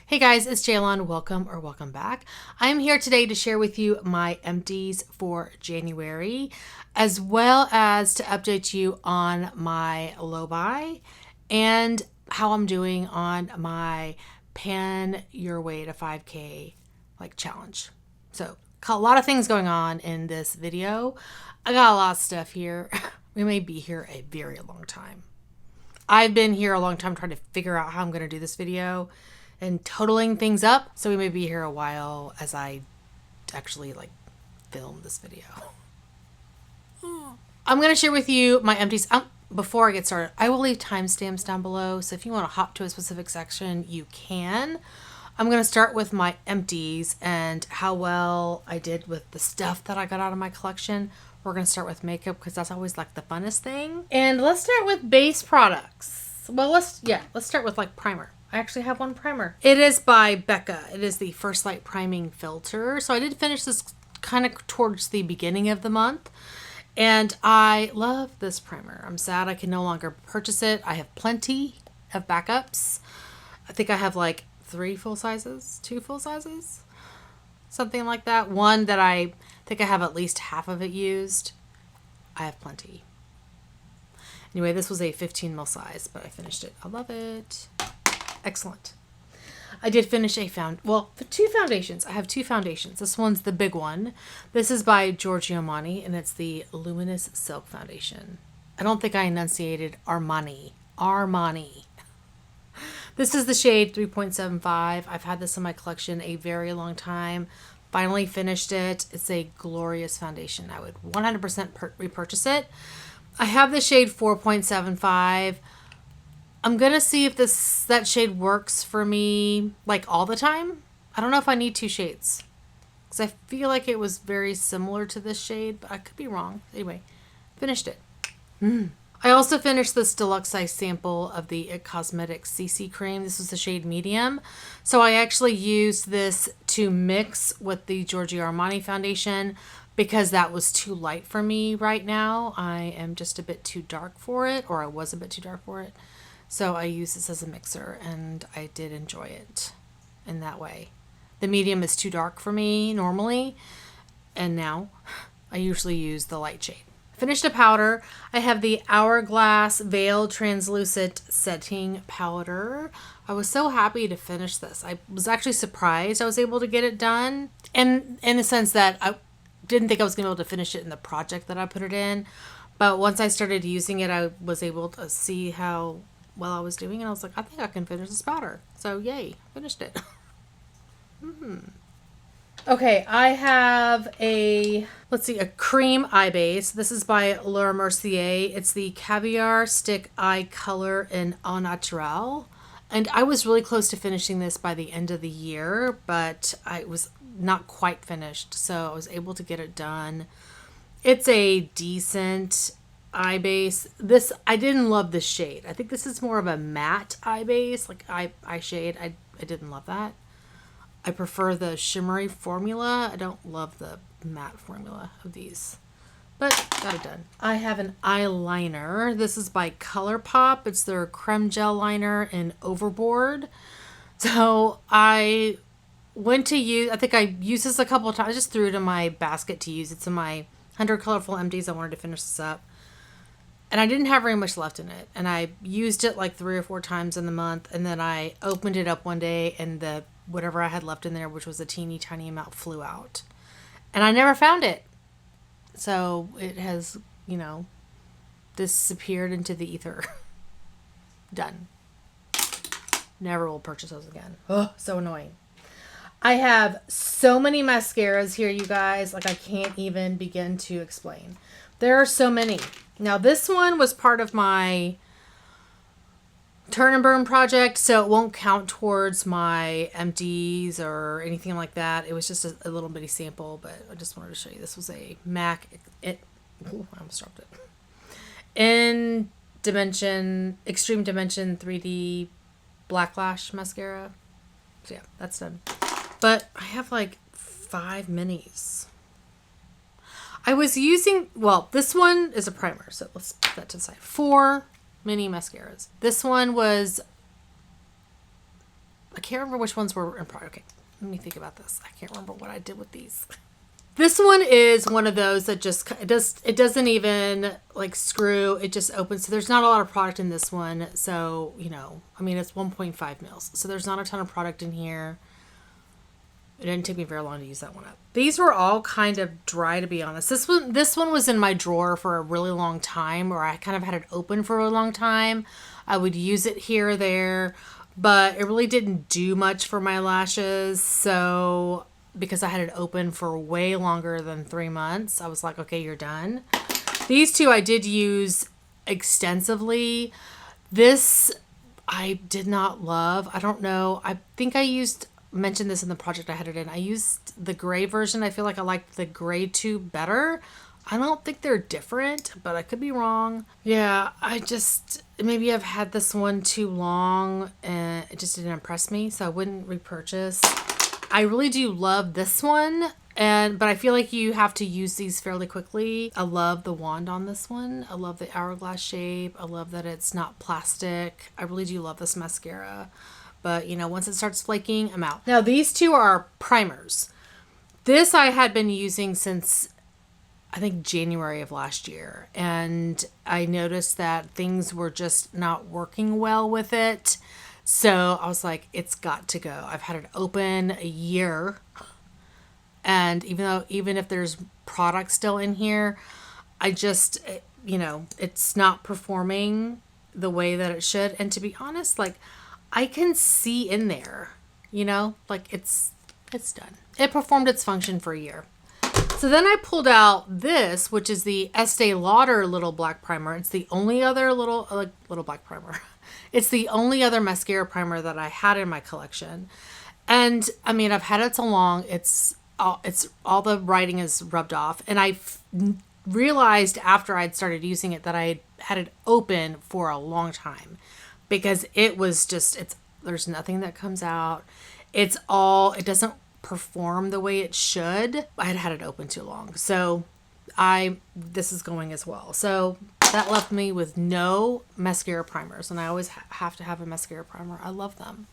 Hey guys, it's Jaylon. Welcome back. I'm here today to share with you my empties for January, as well as to update you on my low buy and how I'm doing on my Pan Your Way to 5K challenge. So a lot of things going on in this video. I got a lot of stuff here. We may be here a very long time. I've been here a long time trying to figure out how I'm going to do this video and totaling things up. So we may be here a while as I actually film this video. I'm going to share with you my empties. Before I get started, I will leave timestamps down below. So if you want to hop to a specific section, you can. I'm going to start with my empties and how well I did with the stuff that I got out of my collection. We're going to start with makeup because that's always the funnest thing. And let's start with base products. Well, let's start with primer. I actually have one primer. It is by Becca. It is the First Light Priming Filter. So I did finish this kind of towards the beginning of the month. And I love this primer. I'm sad I can no longer purchase it. I have plenty of backups. I think I have 3 full sizes, 2 full sizes, something like that. One that I think I have at least half of it used. I have plenty. Anyway, this was a 15 ml size, but I finished it. I love it. Excellent. I did finish two foundations. I have 2 foundations. This one's the big one. This is by Giorgio Armani, and it's the Luminous Silk Foundation. I don't think I enunciated Armani. Armani. This is the shade 3.75. I've had this in my collection a very long time. Finally finished it. It's a glorious foundation. I would 100% repurchase it. I have the shade 4.75. I'm going to see if that shade works for me all the time. I don't know if I need 2 shades because I feel like it was very similar to this shade, but I could be wrong. Anyway, finished it. I also finished this deluxe size sample of the It Cosmetics CC cream. This was the shade medium. So I actually used this to mix with the Giorgio Armani foundation because that was too light for me right now. I am just a bit too dark for it, or I was a bit too dark for it. So I used this as a mixer and I did enjoy it in that way. The medium is too dark for me normally, and now I usually use the light shade. Finished a powder. I have the Hourglass Veil Translucent Setting Powder. I was so happy to finish this. I was actually surprised I was able to get it done. And in the sense that I didn't think I was going to be able to finish it in the project that I put it in. But once I started using it, I was able to see how well I was doing. And I was like, I think I can finish this powder. So yay, finished it. Okay, I have a cream eye base. This is by Laura Mercier. It's the Caviar Stick Eye Color in Au Naturel. And I was really close to finishing this by the end of the year, but I was not quite finished. So I was able to get it done. It's a decent eye base. I didn't love this shade. I think this is more of a matte eye base, eye shade. I didn't love that. I prefer the shimmery formula. I don't love the matte formula of these, but got it done. I have an eyeliner. This is by Colourpop. It's their creme gel liner in Overboard. So I think I used this a couple of times. I just threw it in my basket to use. It's in my 100 Colorful Empties. I wanted to finish this up. And I didn't have very much left in it. And I used it 3 or 4 times in the month. And then I opened it up one day and whatever I had left in there, which was a teeny tiny amount, flew out. And I never found it. So it has, disappeared into the ether. Done. Never will purchase those again. Oh, so annoying. I have so many mascaras here, you guys. I can't even begin to explain. There are so many. Now, this one was part of my turn and burn project, so it won't count towards my empties or anything like that. It was just a little bitty sample, but I just wanted to show you. This was a MAC. I almost dropped it. Extreme Dimension 3D Black Lash Mascara. So yeah, that's done. But I have 5 minis. I was using, this one is a primer, so let's put that to the side. 4 mini mascaras. This one was I can't remember which ones were in product. Okay, let me think about this. I can't remember what I did with these. This one is one of those that just, it doesn't even like screw, it just opens. So there's not a lot of product in this one. So, you know, I mean, it's 1.5 mils. So there's not a ton of product in here. It didn't take me very long to use that one up. These were all kind of dry, to be honest. This one was in my drawer for a really long time, or I kind of had it open for a long time. I would use it here or there, but it really didn't do much for my lashes. So because I had it open for way longer than 3 months, I was like, okay, you're done. These two I did use extensively. This I did not love. I don't know. I think I mentioned this in the project I had it in. I used the gray version. I feel like I liked the gray two better. I don't think they're different, but I could be wrong. Yeah, maybe I've had this one too long and it just didn't impress me, so I wouldn't repurchase. I really do love this one, but I feel like you have to use these fairly quickly. I love the wand on this one. I love the hourglass shape. I love that it's not plastic. I really do love this mascara. But, you know, once it starts flaking, I'm out. Now, these two are primers. This I had been using since, I think, January of last year. And I noticed that things were just not working well with it. So I was like, it's got to go. I've had it open a year. And even if there's product still in here, I just, you know, it's not performing the way that it should. And to be honest, like, I can see in there, you know, like it's done. It performed its function for a year. So then I pulled out this, which is the Estee Lauder little black primer. It's the only other little black primer. It's the only other mascara primer that I had in my collection. And I mean, I've had it so long, it's all the writing is rubbed off. And I realized after I'd started using it that I had it open for a long time. Because it was just, there's nothing that comes out. It doesn't perform the way it should. I had it open too long. So this is going as well. So that left me with no mascara primers. And I always have to have a mascara primer. I love them.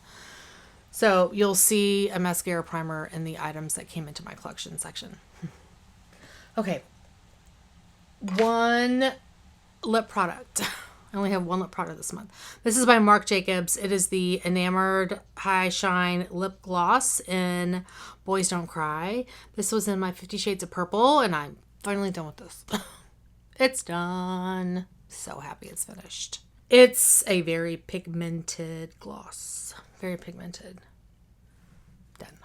So you'll see a mascara primer in the items that came into my collection section. Okay. One lip product. I only have one lip product this month. This is by Marc Jacobs. It is the Enamored High Shine Lip Gloss in Boys Don't Cry. This was in my 50 Shades of Purple, and I'm finally done with this. It's done. So happy it's finished. It's a very pigmented gloss. Very pigmented. Done.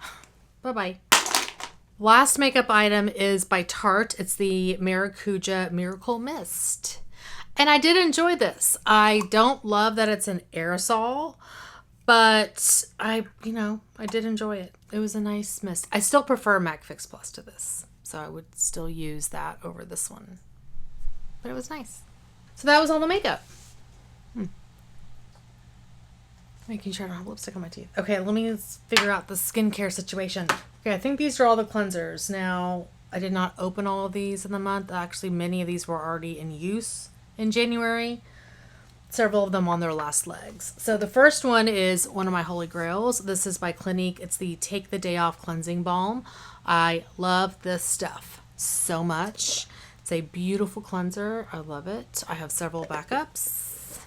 Bye-bye. Last makeup item is by Tarte. It's the Maracuja Miracle Mist. And I did enjoy this. I don't love that it's an aerosol, but I did enjoy it. It was a nice mist. I still prefer MAC Fix Plus to this, so I would still use that over this one. But it was nice. So that was all the makeup. Making sure I don't have lipstick on my teeth. Okay, let me figure out the skincare situation. Okay, I think these are all the cleansers. Now, I did not open all of these in the month. Actually, many of these were already in use in January, several of them on their last legs. So the first one is one of my holy grails. This is by Clinique. It's the Take the Day Off Cleansing Balm. I love this stuff so much. It's a beautiful cleanser. I love it. I have several backups.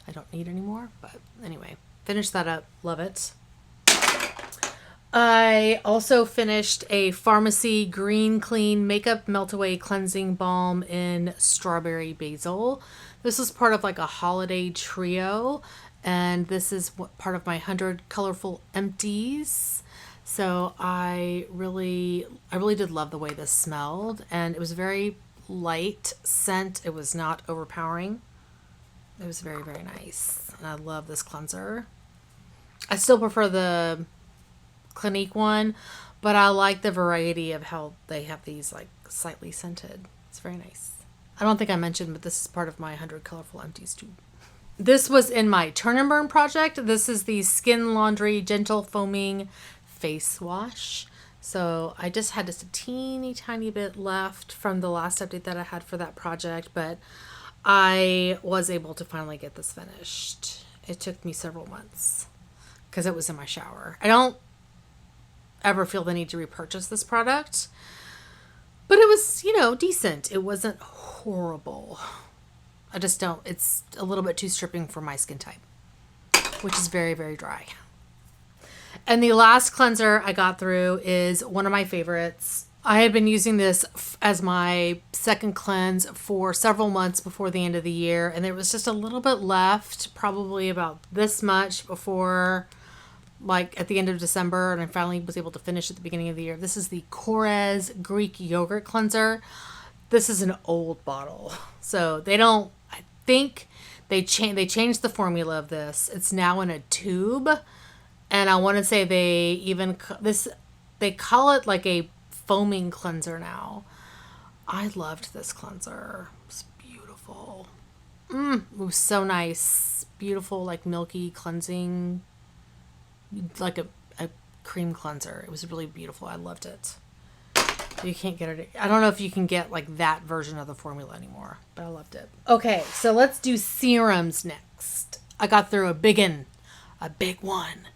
I don't need any more, but anyway, finish that up. Love it. I also finished a Pharmacy Green Clean Makeup Melt-Away Cleansing Balm in Strawberry Basil. This is part of like a holiday trio, and this is part of my 100 Colorful Empties. So I really did love the way this smelled, and it was very light scent. It was not overpowering. It was very, very nice, and I love this cleanser. I still prefer the Clinique one, but I like the variety of how they have these like slightly scented. It's very nice. I don't think I mentioned, but this is part of my 100 Colorful Empties too. This was in my Turn and Burn project. This is the Skin Laundry Gentle Foaming Face Wash. So I just had just a teeny tiny bit left from the last update that I had for that project, but I was able to finally get this finished. It took me several months because it was in my shower. I don't ever feel the need to repurchase this product, but it was, you know, decent. It wasn't horrible. I just don't, it's a little bit too stripping for my skin type, which is very, very dry. And the last cleanser I got through is one of my favorites. I had been using this as my second cleanse for several months before the end of the year, and there was just a little bit left, probably about this much before, like, at the end of December, and I finally was able to finish at the beginning of the year. This is the Korres Greek Yogurt Cleanser. This is an old bottle, so they don't, I think they changed the formula of this. It's now in a tube, and I want to say they call it like a foaming cleanser now. I loved this cleanser. It's beautiful. It was so nice. Beautiful, like milky cleansing, like a cream cleanser. It was really beautiful. I loved it. You can't get it. I don't know if you can get like that version of the formula anymore, but I loved it. Okay, so let's do serums next. I got through a big one.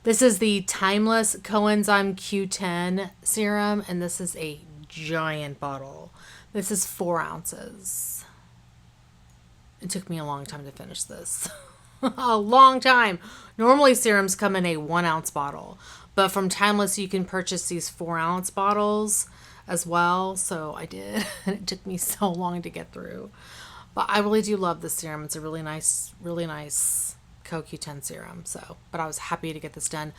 This is the Timeless Coenzyme Q10 serum, and this is a giant bottle. This is 4 ounces. It took me a long time to finish this. A long time. Normally serums come in a 1 ounce bottle, but from Timeless you can purchase these 4 ounce bottles as well. So I did, and it took me so long to get through. But I really do love this serum. It's a really nice CoQ10 serum. So, but I was happy to get this done.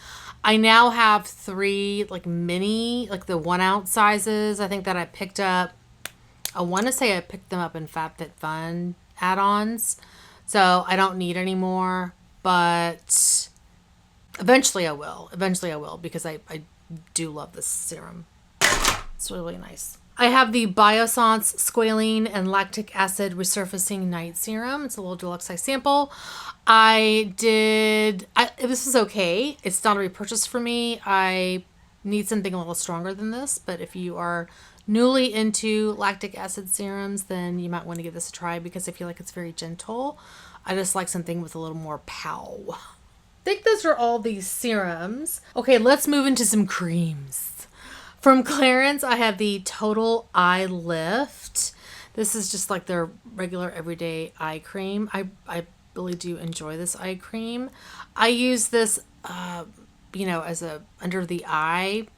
I now have 3 like mini, like the 1 ounce sizes. I think that I picked up. I want to say I picked them up in FabFitFun add-ons. So I don't need any more, but eventually I will. Because I do love this serum. It's really nice. I have the Biossance Squalene and Lactic Acid Resurfacing Night Serum. It's a little deluxe size sample. This is okay. It's not a repurchase for me. I need something a little stronger than this, but if you are newly into lactic acid serums, then you might want to give this a try because I feel like it's very gentle. I just like something with a little more pow. I think those are all these serums. Okay, let's move into some creams. From Clarins, I have the Total Eye Lift. This is just like their regular everyday eye cream. I really do enjoy this eye cream. I use this, as a under the eye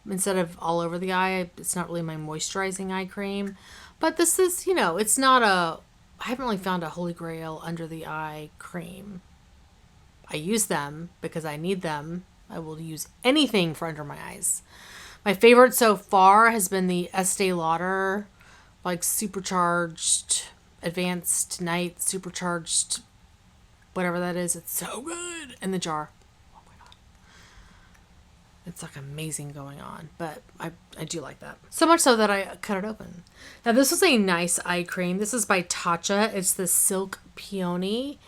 instead of all over the eye. It's not really my moisturizing eye cream, but this is, it's not I haven't really found a holy grail under the eye cream. I use them because I need them. I will use anything for under my eyes. My favorite so far has been the Estee Lauder, like supercharged, advanced night, supercharged, whatever that is. It's so good in the jar. Oh my God. It's like amazing going on, but I do like that. So much so that I cut it open. Now this was a nice eye cream. This is by Tatcha. It's the Silk Peony.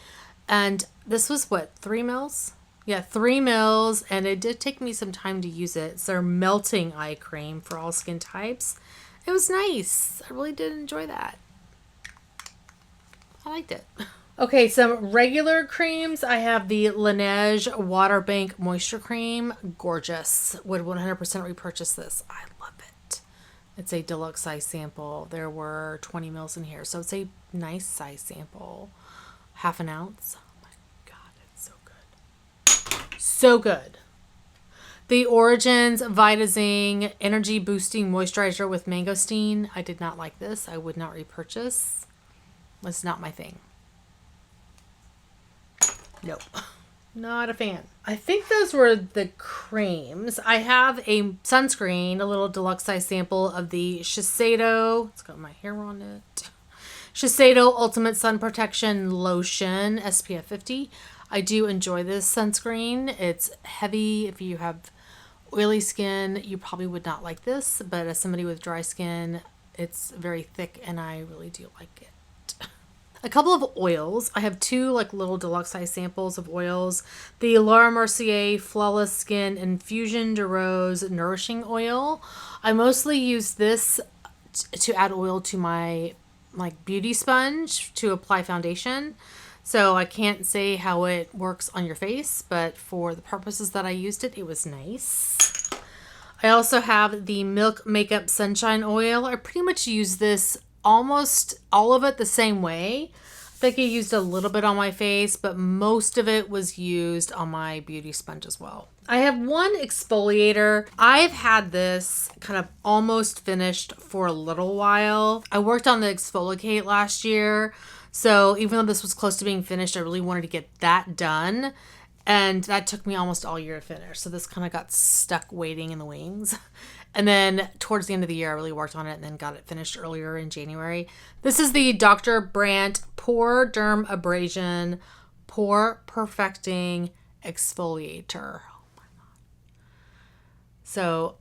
And this was what, 3 mils? Yeah, 3 mils, and it did take me some time to use it. It's their melting eye cream for all skin types. It was nice. I really did enjoy that. I liked it. Okay, some regular creams. I have the Laneige Water Bank Moisture Cream. Gorgeous. Would 100% repurchase this. I love it. It's a deluxe size sample. There were 20 mils in here, so it's a nice size sample. Half an ounce. So good. The Origins Vitazing Energy Boosting Moisturizer with Mangosteen. I did not like this. I would not repurchase. It's not my thing. Nope. Not a fan. I think those were the creams. I have a sunscreen, a little deluxe size sample of the Shiseido. It's got my hair on it. Shiseido Ultimate Sun Protection Lotion SPF 50. I do enjoy this sunscreen. It's heavy. If you have oily skin, you probably would not like this, but as somebody with dry skin, it's very thick and I really do like it. A couple of oils. I have 2 like little deluxe size samples of oils. The Laura Mercier Flawless Skin Infusion de Rose Nourishing Oil. I mostly use this to add oil to my beauty sponge to apply foundation. So I can't say how it works on your face, but for the purposes that I used it, it was nice. I also have the Milk Makeup Sunshine Oil. I pretty much use this almost all of it the same way. I think I used a little bit on my face, but most of it was used on my beauty sponge as well. I have one exfoliator. I've had this kind of almost finished for a little while. I worked on the Exfoliate last year, so even though this was close to being finished, I really wanted to get that done. And that took me almost all year to finish. So this kind of got stuck waiting in the wings. And then towards the end of the year, I really worked on it and then got it finished earlier in January. This is the Dr. Brandt Pore Derm Abrasion Pore Perfecting Exfoliator. Oh my God. So,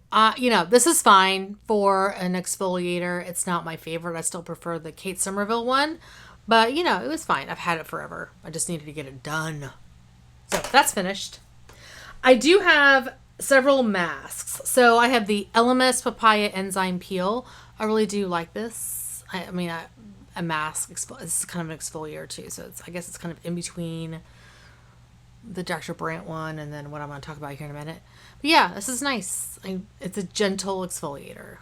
this is fine for an exfoliator. It's not my favorite. I still prefer the Kate Somerville one. But, it was fine. I've had it forever. I just needed to get it done. So that's finished. I do have several masks. So I have the LMS Papaya Enzyme Peel. I really do like this. A mask. It's kind of an exfoliator too. So I guess it's kind of in between the Dr. Brandt one and then what I'm going to talk about here in a minute. But yeah, this is nice. It's a gentle exfoliator.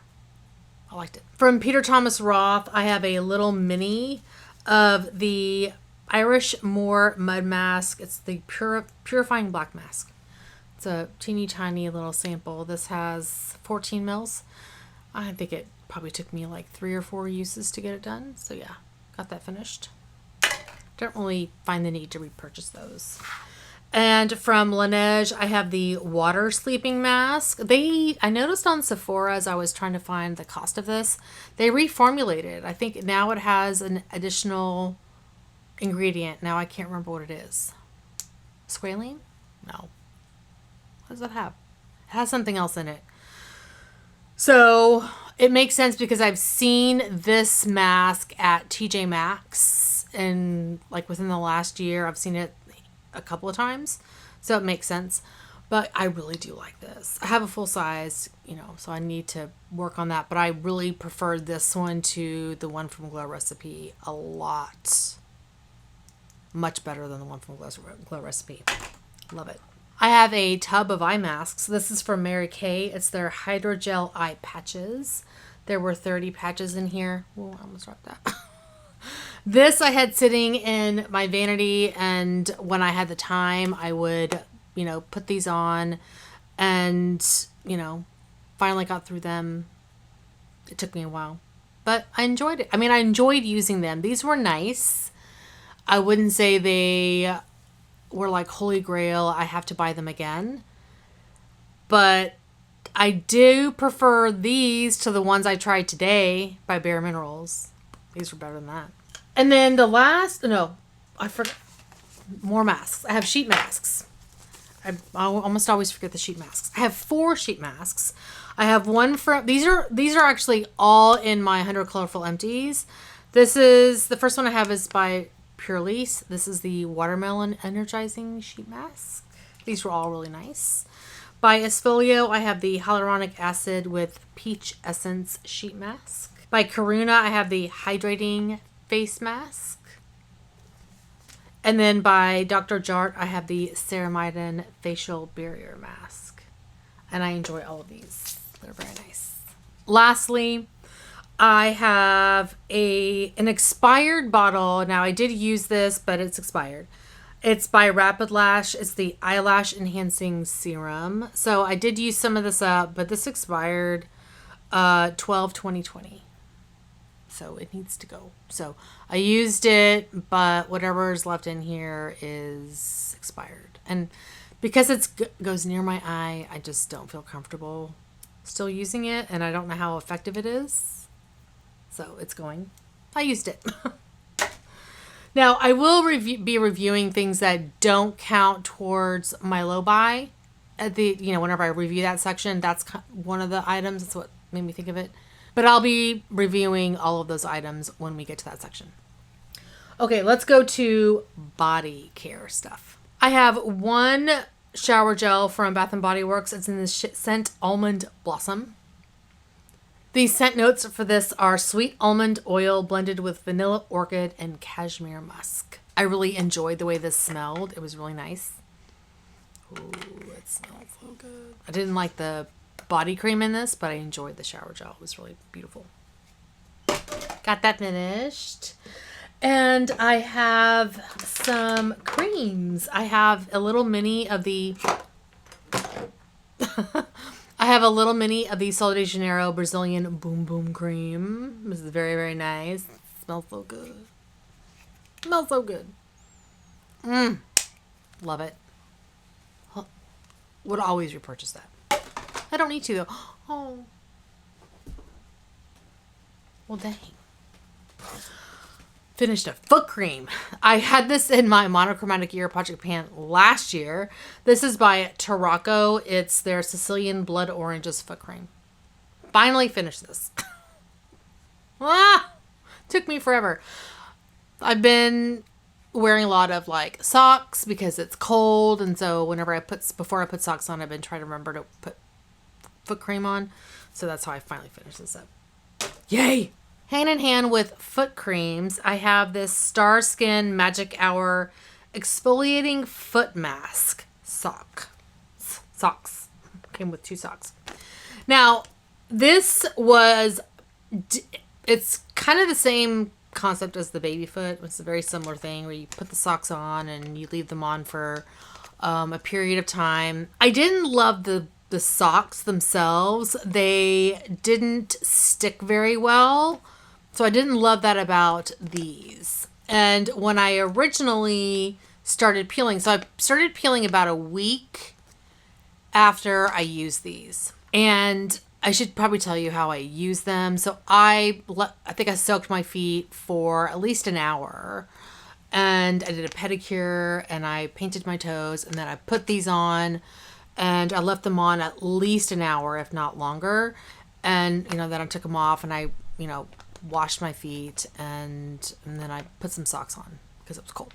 I liked it. From Peter Thomas Roth, I have a little mini of the Irish Moor Mud Mask. It's the Purifying Black Mask. It's a teeny tiny little sample. This has 14 mils. I think it probably took me like 3 or 4 uses to get it done. So yeah, got that finished. Don't really find the need to repurchase those. And from Laneige, I have the Water Sleeping Mask. I noticed on Sephora as I was trying to find the cost of this, they reformulated. I think now it has an additional ingredient. Now I can't remember what it is. Squalene? No. What does that have? It has something else in it. So it makes sense because I've seen this mask at TJ Maxx and like within the last year I've seen it a couple of times. So it makes sense. But I really do like this. I have a full size, so I need to work on that. But I really prefer this one to the one from Glow Recipe a lot. Much better than the one from Glow Recipe. Love it. I have a tub of eye masks. This is from Mary Kay. It's their Hydrogel Eye Patches. There were 30 patches in here. Oh, I almost dropped that. This I had sitting in my vanity, and when I had the time, I would, put these on and, finally got through them. It took me a while, but I enjoyed it. I enjoyed using them. These were nice. I wouldn't say they were like holy grail. I have to buy them again. But I do prefer these to the ones I tried today by Bare Minerals. These were better than that. And then I forgot. More masks. I have sheet masks. I almost always forget the sheet masks. I have 4 sheet masks. I have one from, these are actually all in my 100 Colorful Empties. The first one I have is by Pure Lease. This is the Watermelon Energizing Sheet Mask. These were all really nice. By Esfolio, I have the Hyaluronic Acid with Peach Essence Sheet Mask. By Karuna, I have the Hydrating Face Mask. And then by Dr. Jart, I have the Ceramidin Facial Barrier Mask. And I enjoy all of these. They're very nice. Lastly, I have an expired bottle. Now, I did use this, but it's expired. It's by Rapid Lash. It's the Eyelash Enhancing Serum. So I did use some of this up, but this expired 12/20/20. So it needs to go. So I used it, but whatever is left in here is expired. And because it goes near my eye, I just don't feel comfortable still using it. And I don't know how effective it is. So it's going. I used it. Now, I will be reviewing things that don't count towards my low buy. At whenever I review that section, that's one of the items. That's what made me think of it. But I'll be reviewing all of those items when we get to that section. Okay, let's go to body care stuff. I have one shower gel from Bath & Body Works. It's in the scent Almond Blossom. The scent notes for this are sweet almond oil blended with vanilla orchid and cashmere musk. I really enjoyed the way this smelled. It was really nice. Ooh, it smells so good. I didn't like the body cream in this, but I enjoyed the shower gel. It was really beautiful. Got that finished. And I have some creams. I have a little mini of the Sol de Janeiro Brazilian Boom Boom Cream. This is very, very nice. It smells so good. Smells so good. Love it. Would always repurchase that. I don't need to though. Oh. Well, dang. Finished a foot cream. I had this in my monochromatic ear project pan last year. This is by Tarocco. It's their Sicilian Blood Oranges foot cream. Finally finished this. Took me forever. I've been wearing a lot of like socks because it's cold, and so before I put socks on, I've been trying to remember to put foot cream on. So that's how I finally finished this up. Yay! Hand in hand with foot creams, I have this Star Skin Magic Hour exfoliating foot mask socks. Came with 2 socks. Now, it's kind of the same concept as the baby foot. It's a very similar thing where you put the socks on and you leave them on for a period of time. I didn't love the socks themselves. They didn't stick very well. So I didn't love that about these. And when I originally started peeling, so I started peeling about a week after I used these. And I should probably tell you how I use them. So I think I soaked my feet for at least an hour. And I did a pedicure and I painted my toes. And then I put these on and I left them on at least an hour, if not longer. And, then I took them off and I, washed my feet and then I put some socks on because it was cold.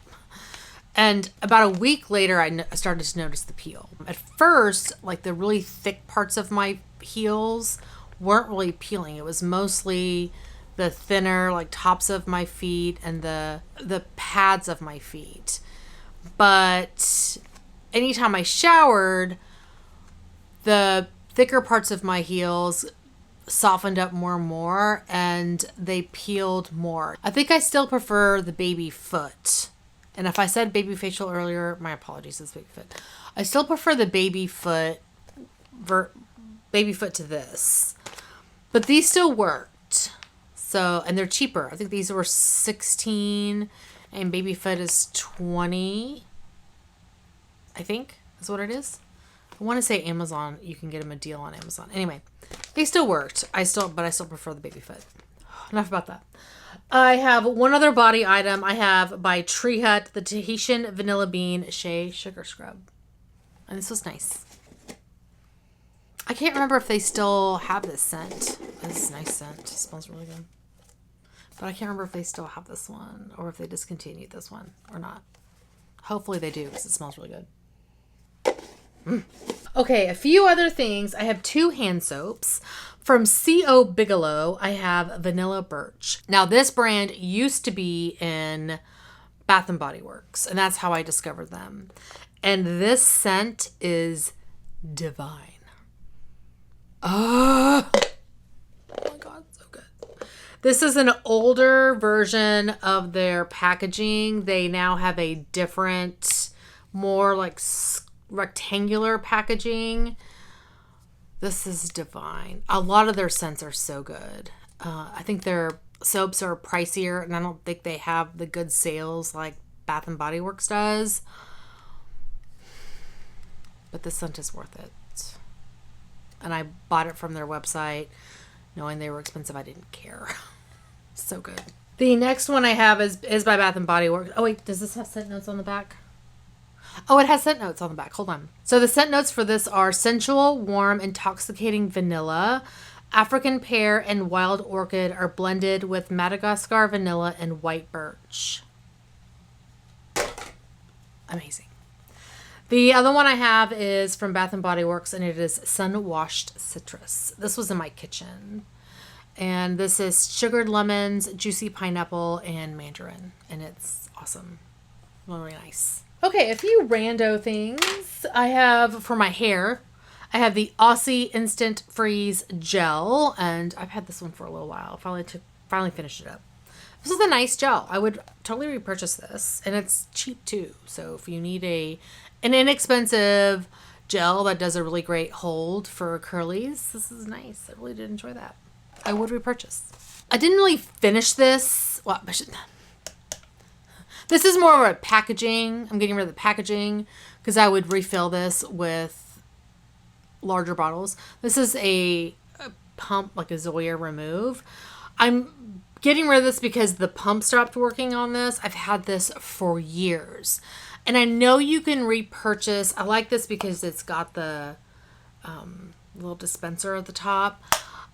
And about a week later, I started to notice the peel. At first, like the really thick parts of my heels weren't really peeling. It was mostly the thinner, like tops of my feet and the pads of my feet. But anytime I showered, the thicker parts of my heels softened up more and more and they peeled more. I think I still prefer the baby foot. And if I said baby facial earlier, my apologies, it's baby foot. I still prefer the baby foot to this. But these still worked. So, and they're cheaper. I think these were $16 and baby foot is $20. I think is what it is. I want to say Amazon, you can get them a deal on Amazon. Anyway, they still worked. But I still prefer the baby foot. Enough about that. I have one other body item. I have by Tree Hut, the Tahitian Vanilla Bean Shea Sugar Scrub. And this was nice. I can't remember if they still have this scent. This is a nice scent. It smells really good. But I can't remember if they still have this one or if they discontinued this one or not. Hopefully they do because it smells really good. Okay, a few other things. I have 2 hand soaps. From C.O. Bigelow, I have Vanilla Birch. Now, this brand used to be in Bath & Body Works, and that's how I discovered them. And this scent is divine. Oh my God, so good. This is an older version of their packaging. They now have a different, more like rectangular packaging. This is divine. A lot of their scents are so good. I think their soaps are pricier, and I don't think they have the good sales like Bath & Body Works does. But the scent is worth it. And I bought it from their website, knowing they were expensive. I didn't care. So good. The next one I have is by Bath & Body Works. Oh wait, does this have scent notes on the back? Oh, it has scent notes on the back. Hold on. So the scent notes for this are sensual, warm, intoxicating vanilla, African pear, and wild orchid are blended with Madagascar vanilla and white birch. Amazing. The other one I have is from Bath & Body Works, and it is Sun-Washed Citrus. This was in my kitchen. And this is sugared lemons, juicy pineapple, and mandarin. And it's awesome. Really nice. Okay, a few rando things. I have for my hair, I have the Aussie Instant Freeze Gel, and I've had this one for a little while. Finally finished it up. This is a nice gel. I would totally repurchase this, and it's cheap too. So if you need an inexpensive gel that does a really great hold for curlies, this is nice. I really did enjoy that. I would repurchase. I didn't really finish this. Well, this is more of a packaging. I'm getting rid of the packaging because I would refill this with larger bottles. This is a pump, like a Zoya Remove. I'm getting rid of this because the pump stopped working on this. I've had this for years. And I know you can repurchase. I like this because it's got the little dispenser at the top.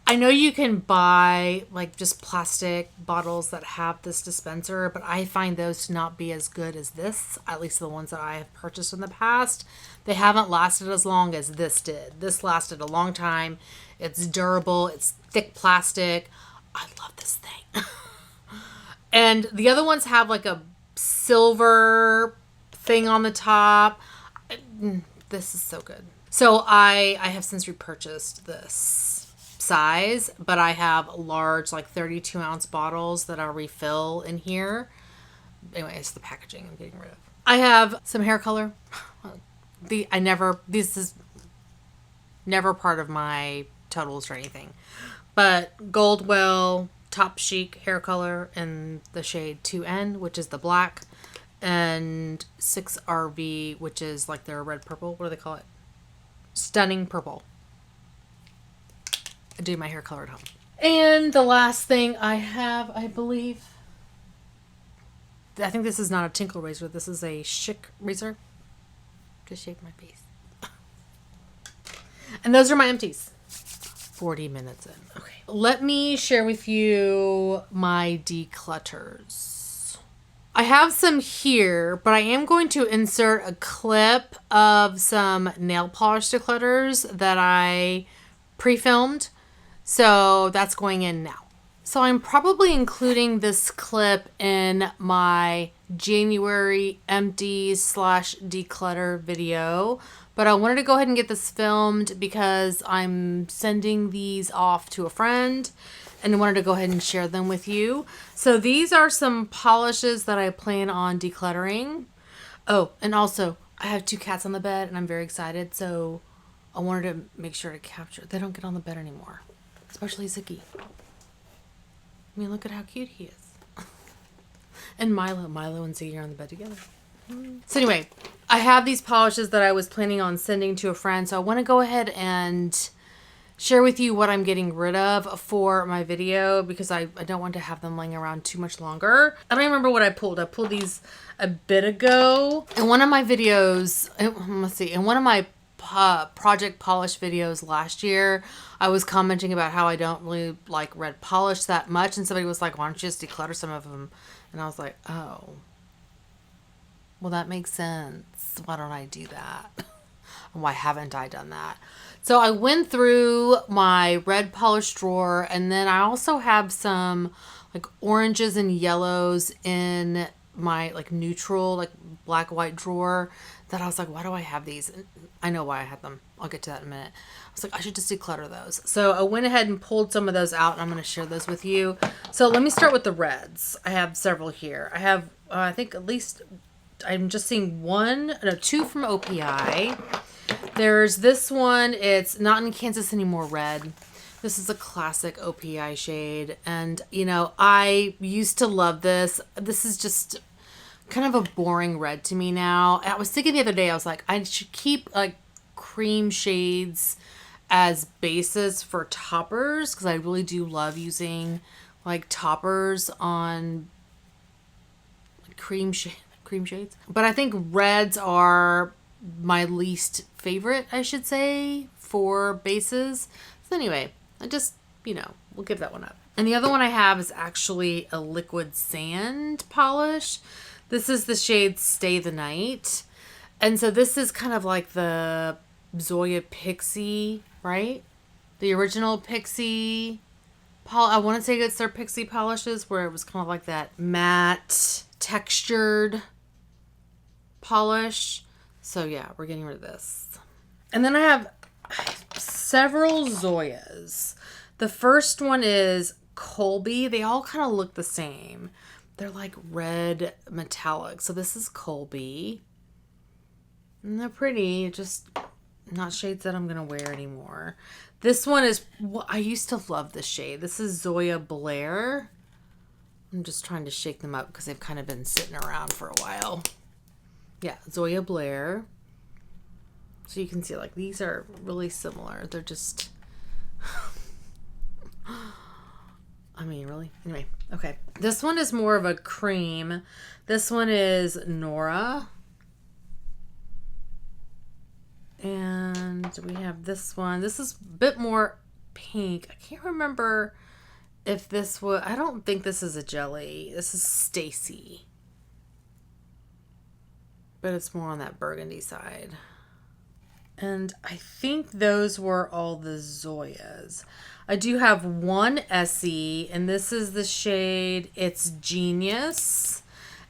I know you can buy like just plastic bottles that have this dispenser, but I find those to not be as good as this, at least the ones that I have purchased in the past. They haven't lasted as long as this did. This lasted a long time. It's durable. It's thick plastic. I love this thing. And the other ones have like a silver thing on the top. This is so good. So I have since repurchased this size, but I have large, like 32 ounce bottles that I refill in here. Anyway, it's the packaging I'm getting rid of. I have some hair color. This is never part of my totals or anything, but Goldwell Top Chic hair color in the shade 2N, which is the black, and 6RV, which is like their red purple. What do they call it? Stunning purple. I do my hair color at home. And the last thing I have, I believe, I think this is not a tinkle razor. This is a chic razor to shave my face. And those are my empties. 40 minutes in. Okay. Let me share with you my declutters. I have some here, but I am going to insert a clip of some nail polish declutters that I pre-filmed. So that's going in now. So I'm probably including this clip in my January empties / declutter video. But I wanted to go ahead and get this filmed because I'm sending these off to a friend and I wanted to go ahead and share them with you. So these are some polishes that I plan on decluttering. Oh, and also I have 2 cats on the bed and I'm very excited. So I wanted to make sure to capture. They don't get on the bed anymore, especially Ziggy. I mean, look at how cute he is. And Milo and Ziggy are on the bed together. So anyway, I have these polishes that I was planning on sending to a friend. So I want to go ahead and share with you what I'm getting rid of for my video because I don't want to have them laying around too much longer. I don't remember what I pulled. I pulled these a bit ago. In one of my videos, let's see, in one of my project polish videos last year, I was commenting about how I don't really like red polish that much. And somebody was like, why don't you just declutter some of them? And I was like, oh. Well, that makes sense. Why don't I do that? And why haven't I done that? So I went through my red polish drawer, and then I also have some like oranges and yellows in my like neutral, like black white drawer that I was like, why do I have these? And I know why I had them. I'll get to that in a minute. I was like, I should just declutter those. So I went ahead and pulled some of those out, and I'm going to share those with you. So let me start with the reds. I have several here. I have, I think at least, I'm just seeing 2 from OPI. There's this one. It's Not in Kansas Anymore red. This is a classic OPI shade. And, you know, I used to love this. This is just kind of a boring red to me now. I was thinking the other day, I was like, I should keep like cream shades as bases for toppers because I really do love using like toppers on cream shades. But I think reds are my least favorite, I should say, for bases. So anyway, I just, you know, we'll give that one up. And the other one I have is actually a liquid sand polish. This is the shade Stay the Night. And so this is kind of like the Zoya Pixie, right? The original Pixie I want to say it's their Pixie polishes where it was kind of like that matte textured polish. So yeah, we're getting rid of this. And then I have several Zoyas. The first one is Colby. They all kind of look the same. They're like red metallic. So this is Colby. And they're pretty, just not shades that I'm going to wear anymore. This one is, well, I used to love this shade. This is Zoya Blair. I'm just trying to shake them up because they've kind of been sitting around for a while. Yeah, Zoya Blair. So you can see, like, these are really similar. They're just... I mean, really? Anyway, okay. This one is more of a cream. This one is Nora. And we have this one. This is a bit more pink. I can't remember if this was... I don't think this is a jelly. This is Stacy. But it's more on that burgundy side. And I think those were all the Zoyas. I do have one Essie, and this is the shade, it's Genius.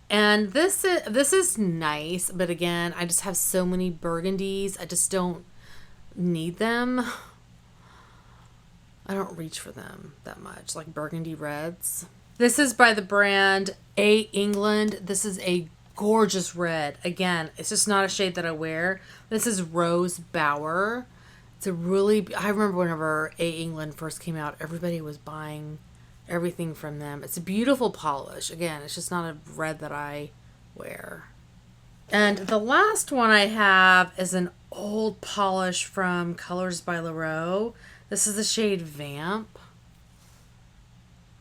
And this is nice, but again, I just have so many burgundies. I just don't need them. I don't reach for them that much, like burgundy reds. This is by the brand A. England. This is a gorgeous red. Again, it's just not a shade that I wear. This is Rose Bower. It's a really, I remember whenever A. England first came out, everybody was buying everything from them. It's a beautiful polish. Again, it's just not a red that I wear. And the last one I have is an old polish from Colors by Leroux. This is the shade Vamp.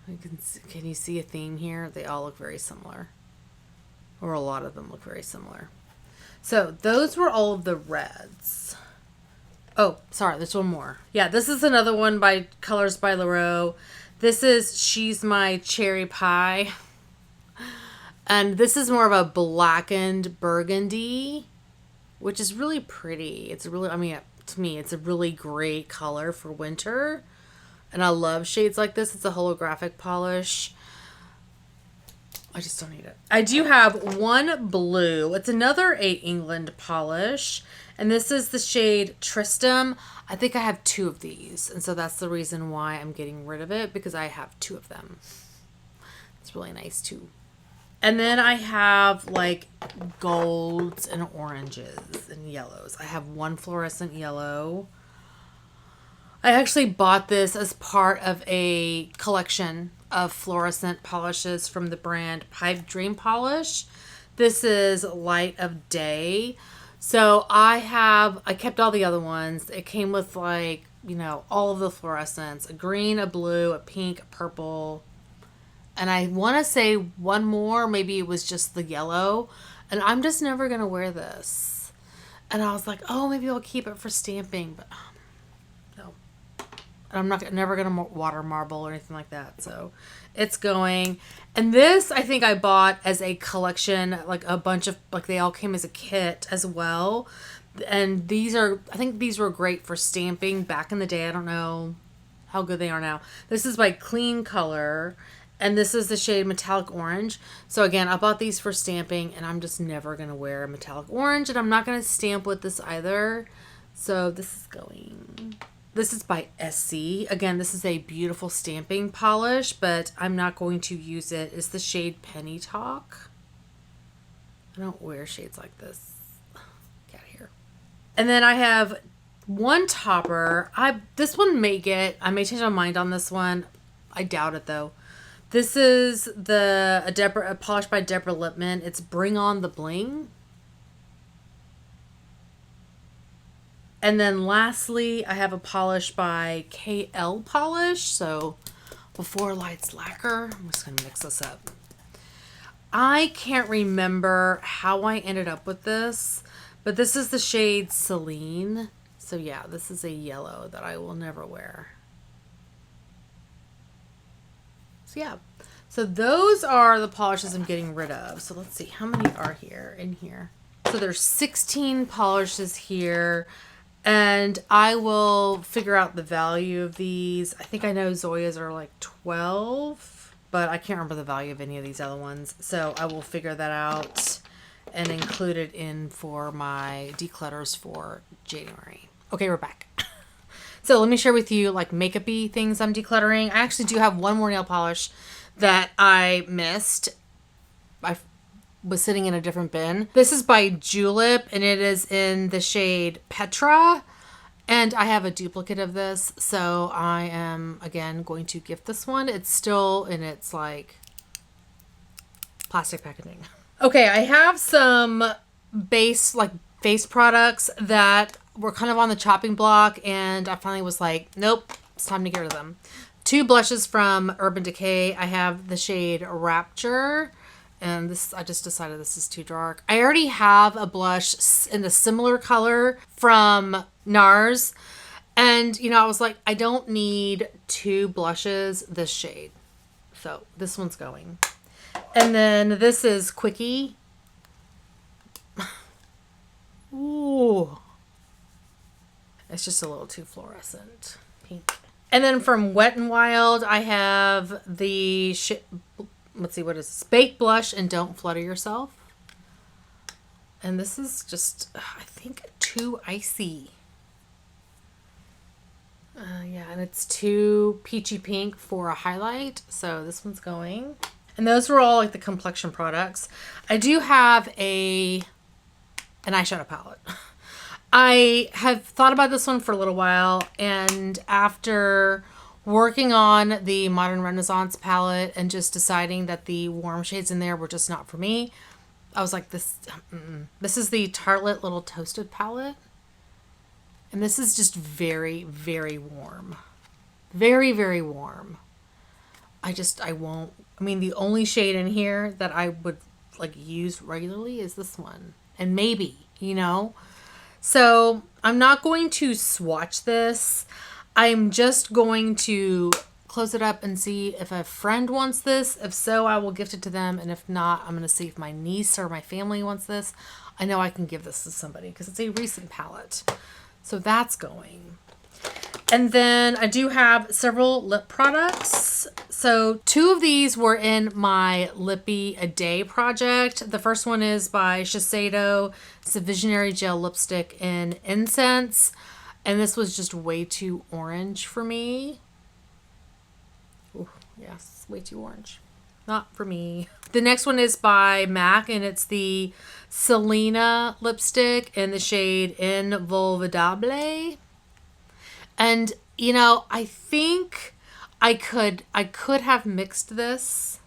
Can you see a theme here? They all look very similar. Or a lot of them look very similar. So those were all of the reds. Oh, sorry, there's one more. Yeah, this is another one by Colors by Leroux. This is She's My Cherry Pie. And this is more of a blackened burgundy, which is really pretty. It's really, I mean, to me, it's a really great color for winter. And I love shades like this. It's a holographic polish. I just don't need it. I do have one blue. It's another A. England polish. And this is the shade Tristram. I think I have two of these. And so that's the reason why I'm getting rid of it, because I have two of them. It's really nice too. And then I have like golds and oranges and yellows. I have one fluorescent yellow. I actually bought this as part of a collection of fluorescent polishes from the brand Pipe Dream Polish. This is Light of Day. So I kept all the other ones. It came with like, you know, all of the fluorescents, a green, a blue, a pink, a purple. And I want to say one more, maybe it was just the yellow. And I'm just never going to wear this. And I was like, oh, maybe I'll keep it for stamping. But no. And I'm never going to water marble or anything like that. So it's going. And this, I think I bought as a collection, like a bunch of, like they all came as a kit as well. And these are, I think these were great for stamping back in the day. I don't know how good they are now. This is by Clean Color. And this is the shade Metallic Orange. So again, I bought these for stamping, and I'm just never going to wear a metallic orange. And I'm not going to stamp with this either. So this is going. This is by SC. Again, this is a beautiful stamping polish, but I'm not going to use it. It's the shade Penny Talk. I don't wear shades like this. Get out of here. And then I have one topper. This one may I may change my mind on this one. I doubt it though. This is a polish by Deborah Lippman. It's Bring On the Bling. And then lastly, I have a polish by KL Polish. So Before Lights Lacquer. I'm just going to mix this up. I can't remember how I ended up with this, but this is the shade Celine. So yeah, this is a yellow that I will never wear. So yeah, so those are the polishes I'm getting rid of. So let's see, how many are in here? So there's 16 polishes here, and I will figure out the value of these. I think I know Zoya's are like 12, but I can't remember the value of any of these other ones. So I will figure that out and include it in for my declutters for January. Okay, we're back. So let me share with you like makeup-y things I'm decluttering. I actually do have one more nail polish that I missed. I was sitting in a different bin. This is by Julep, and it is in the shade Petra. And I have a duplicate of this, so I am, again, going to gift this one. It's still in its, like, plastic packaging. Okay, I have some base, like, face products that were kind of on the chopping block, and I finally was like, nope, it's time to get rid of them. 2 blushes from Urban Decay. I have the shade Rapture. And this, I just decided this is too dark. I already have a blush in a similar color from NARS. And, you know, I was like, I don't need 2 blushes this shade. So this one's going. And then this is Quickie. Ooh. It's just a little too fluorescent pink. And then from Wet n Wild, I have the let's see, what is this? Baked Blush and Don't Flutter Yourself. And this is just, I think, too icy. Yeah, and it's too peachy pink for a highlight. So this one's going. And those were all like the complexion products. I do have an eyeshadow palette. I have thought about this one for a little while. And after working on the Modern Renaissance palette and just deciding that the warm shades in there were just not for me, I was like, this is the Tartelette Little Toasted palette. And this is just very, very warm. Very, very warm. I won't. I mean, the only shade in here that I would like use regularly is this one. And maybe, you know. So I'm not going to swatch this. I'm just going to close it up and see if a friend wants this. If so, I will gift it to them. And if not, I'm going to see if my niece or my family wants this. I know I can give this to somebody because it's a recent palette. So that's going. And then I do have several lip products. So 2 of these were in my Lippy A Day project. The first one is by Shiseido. It's a Visionary Gel Lipstick in Incense. And this was just way too orange for me. Ooh, yes, way too orange. Not for me. The next one is by MAC, and it's the Selena lipstick in the shade Involvidable. And, you know, I think I could have mixed this,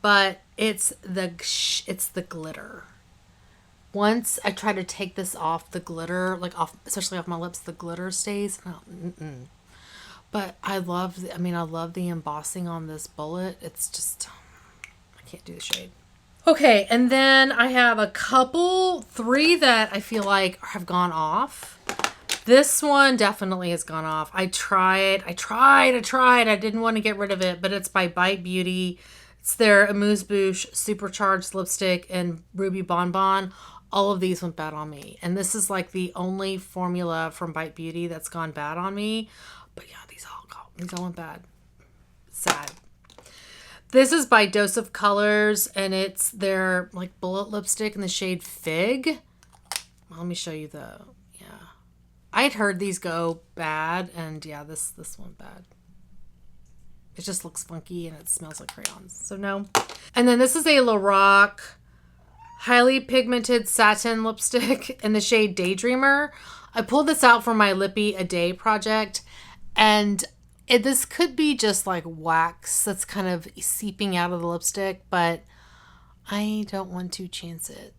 but it's the glitter. Once I try to take this off, the glitter, like off, especially off my lips, the glitter stays. Oh, But I love the embossing on this bullet. It's just, I can't do the shade. Okay, and then I have a couple, 3 that I feel like have gone off. This one definitely has gone off. I tried. I didn't want to get rid of it, but it's by Bite Beauty. It's their Amuse Bouche Supercharged Lipstick and Ruby Bonbon. All of these went bad on me. And this is like the only formula from Bite Beauty that's gone bad on me. But yeah, these all went bad. Sad. This is by Dose of Colors, and it's their like bullet lipstick in the shade Fig. Well, let me show you I had heard these go bad, and yeah, this went bad. It just looks funky and it smells like crayons. So no. And then this is a Lorac highly pigmented satin lipstick in the shade Daydreamer. I pulled this out for my Lippy A Day project, and this could be just like wax that's kind of seeping out of the lipstick, but I don't want to chance it.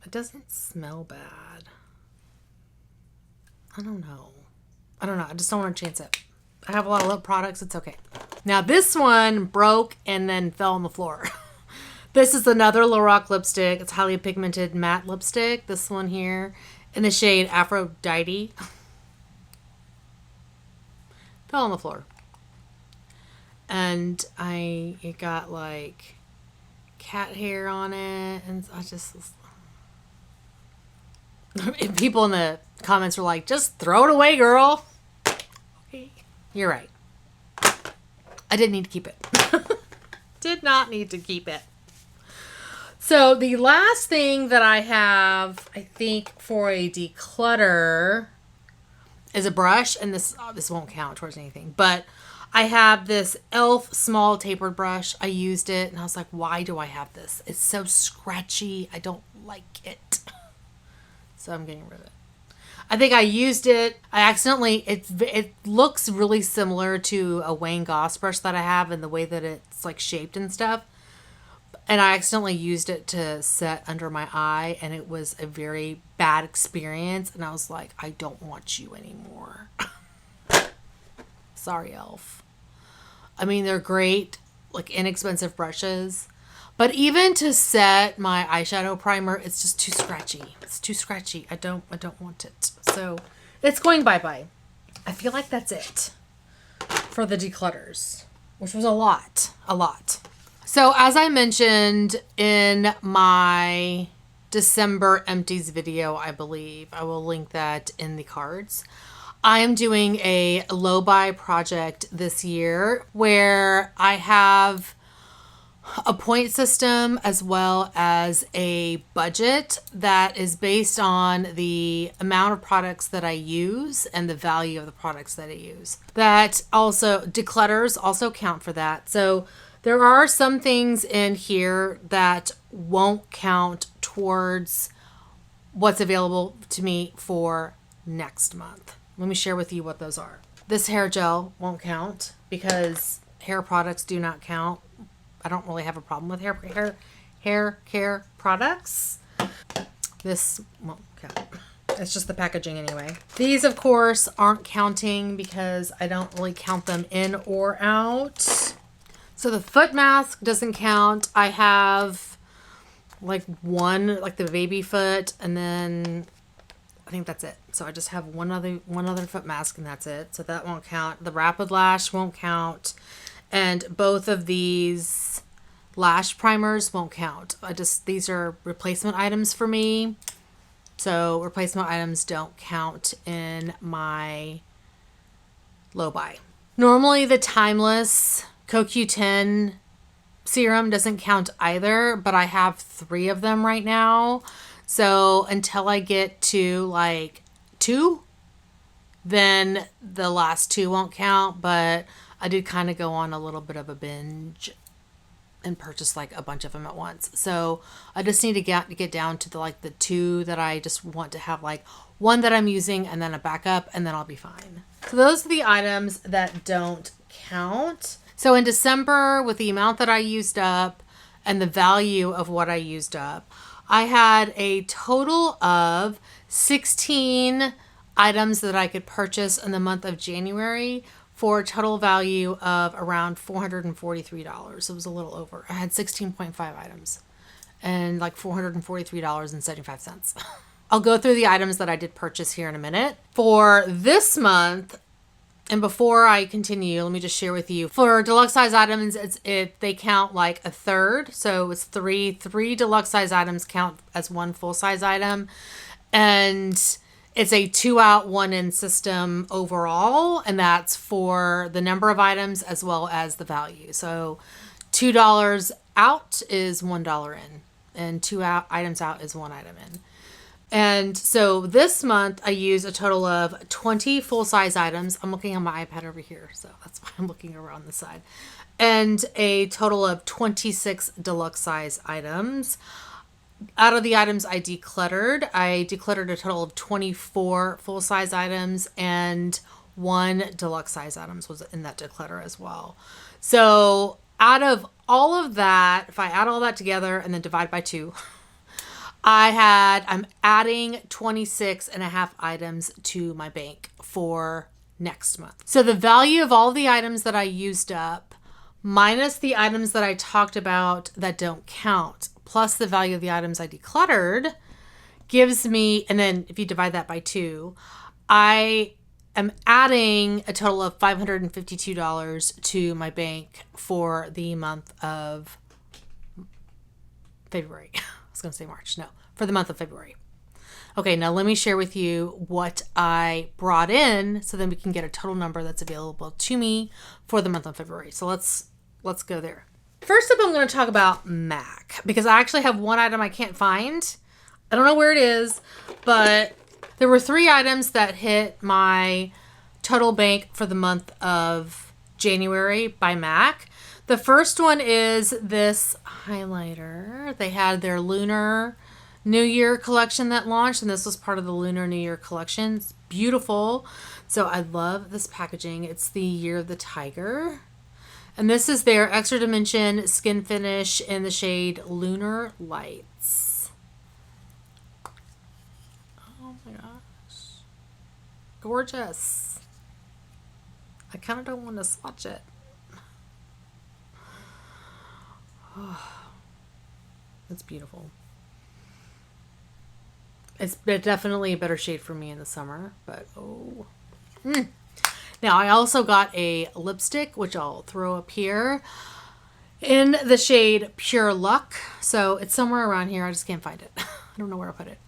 It doesn't smell bad. I don't know. I just don't want to chance it. I have a lot of lip products. It's okay. Now this one broke and then fell on the floor. This is another Lorac lipstick. It's highly pigmented matte lipstick. This one here in the shade Aphrodite. Fell on the floor. And it got like cat hair on it. And I just... People in the comments were like, just throw it away, girl. Okay. You're right. I didn't need to keep it. Did did not need to keep it. So the last thing that I have, I think, for a declutter is a brush, and this won't count towards anything, but I have this e.l.f. small tapered brush. I used it, and I was like, why do I have this? It's so scratchy. I don't like it. So I'm getting rid of it. I think I used it. I accidentally, it looks really similar to a Wayne Goss brush that I have in the way that it's like shaped and stuff. And I accidentally used it to set under my eye, and it was a very bad experience. And I was like, I don't want you anymore. Sorry, e.l.f. I mean, they're great, like inexpensive brushes. But even to set my eyeshadow primer, it's just too scratchy. It's too scratchy. I don't want it. So it's going bye-bye. I feel like that's it for the declutters, which was a lot. So as I mentioned in my December Empties video, I believe, I will link that in the cards. I am doing a low-buy project this year where I have a point system as well as a budget that is based on the amount of products that I use and the value of the products that I use. That also, declutters also count for that. So there are some things in here that won't count towards what's available to me for next month. Let me share with you what those are. This hair gel won't count because hair products do not count. I don't really have a problem with hair care products. This won't count. It's just the packaging anyway. These, of course, aren't counting because I don't really count them in or out. So the foot mask doesn't count. I have like one, like the baby foot, and then I think that's it. So I just have one other foot mask, and that's it. So that won't count. The Rapid Lash won't count. And both of these lash primers won't count. These are replacement items for me. So replacement items don't count in my low buy. Normally the Timeless CoQ10 serum doesn't count either, but I have 3 of them right now. So until I get to like 2, then the last 2 won't count, but I did kind of go on a little bit of a binge and purchase like a bunch of them at once. So I just need to get down to the 2 that I just want to have, like one that I'm using and then a backup, and then I'll be fine. So those are the items that don't count. So in December, with the amount that I used up and the value of what I used up, I had a total of 16 items that I could purchase in the month of January for a total value of around $443. It was a little over. I had 16.5 items and like $443.75. I'll go through the items that I did purchase here in a minute. For this month, and before I continue, let me just share with you. For deluxe size items, they count like a third. So it's three deluxe size items count as one full size item. And it's a 2 out, 1 in system overall, and that's for the number of items as well as the value. So $2 out is $1 in, and 2 items out is 1 item in. And so this month I used a total of 20 full-size items. I'm looking on my iPad over here, so that's why I'm looking over on the side. And a total of 26 deluxe size items. Out of the items I decluttered a total of 24 full-size items, and 1 deluxe size items was in that declutter as well. So out of all of that, if I add all that together and then divide by 2, I'm adding 26 and a half items to my bank for next month. So the value of all the items that I used up, minus the items that I talked about that don't count, plus the value of the items I decluttered, gives me, and then if you divide that by 2, I am adding a total of $552 to my bank for the month of February. I was going to say March. No, for the month of February. Okay, now let me share with you what I brought in so then we can get a total number that's available to me for the month of February. So let's go there. First up, I'm going to talk about MAC because I actually have one item I can't find. I don't know where it is, but there were 3 items that hit my total bank for the month of January by MAC. The first one is this highlighter. They had their Lunar New Year collection that launched, and this was part of the Lunar New Year collection. It's beautiful. So I love this packaging. It's the Year of the Tiger. And this is their Extra Dimension Skin Finish in the shade Lunar Lights. Oh my gosh. Gorgeous. I kind of don't want to swatch it. Oh, that's beautiful. It's definitely a better shade for me in the summer, but oh. Now, I also got a lipstick, which I'll throw up here, in the shade Pure Luck. So it's somewhere around here. I just can't find it. I don't know where I put it.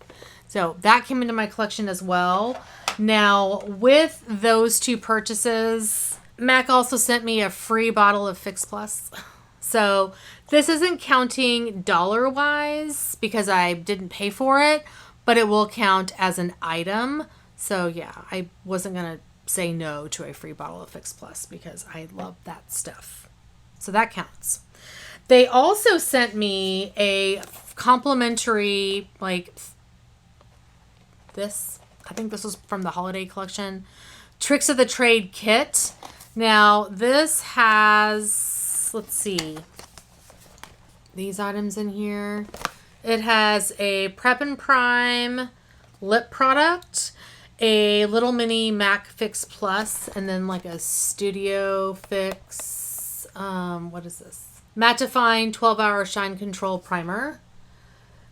So that came into my collection as well. Now, with those 2 purchases, MAC also sent me a free bottle of Fix Plus. So this isn't counting dollar-wise because I didn't pay for it, but it will count as an item. So yeah, I wasn't going to say no to a free bottle of Fix Plus because I love that stuff. So that counts. They also sent me a complimentary, like this, I think this was from the holiday collection, Tricks of the Trade kit. Now this has, let's see, these items in here. It has a Prep and Prime lip product, a little mini MAC Fix Plus, and then like a Studio Fix, what is this? Mattifying 12-Hour Shine Control Primer.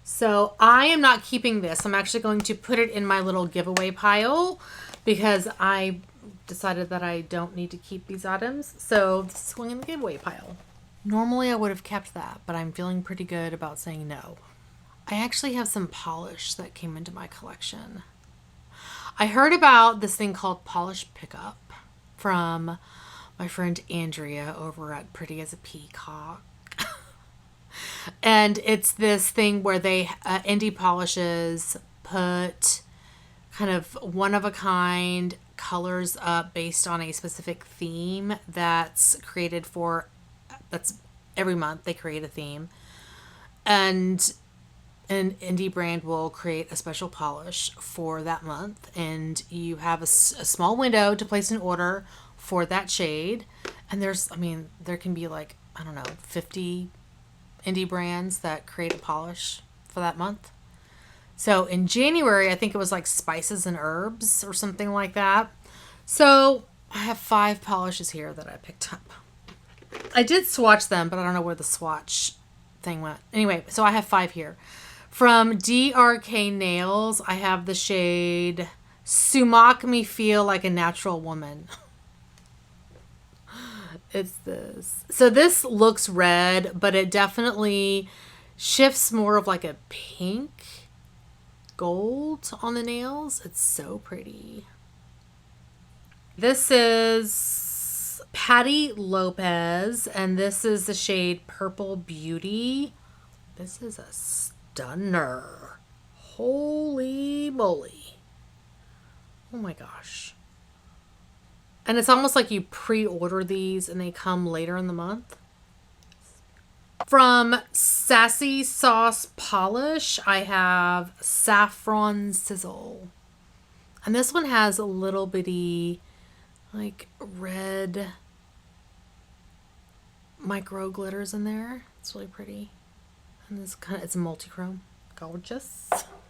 So I am not keeping this. I'm actually going to put it in my little giveaway pile because I decided that I don't need to keep these items. So this is going in the giveaway pile. Normally I would have kept that, but I'm feeling pretty good about saying no. I actually have some polish that came into my collection. I heard about this thing called Polish Pickup from my friend Andrea over at Pretty as a Peacock. And it's this thing where they, indie polishes put kind of one-of-a-kind colors up based on a specific theme that's created for, that's every month they create a theme. And an indie brand will create a special polish for that month, and you have a small window to place an order for that shade. And there's, I mean, there can be like, I don't know, 50 indie brands that create a polish for that month. So in January, I think it was like spices and herbs or something like that. So I have 5 polishes here that I picked up. I did swatch them, but I don't know where the swatch thing went. Anyway, so I have 5 here. From DRK Nails, I have the shade Sumak Me Feel Like a Natural Woman. It's this. So this looks red, but it definitely shifts more of like a pink gold on the nails. It's so pretty. This is Patty Lopez, and this is the shade Purple Beauty. This is a stunner. Holy moly. Oh my gosh. And it's almost like you pre-order these and they come later in the month. From Sassy Sauce Polish, I have Saffron Sizzle. And this one has a little bitty, like, red micro glitters in there. It's really pretty. And this kind of, it's multi-chrome. Gorgeous.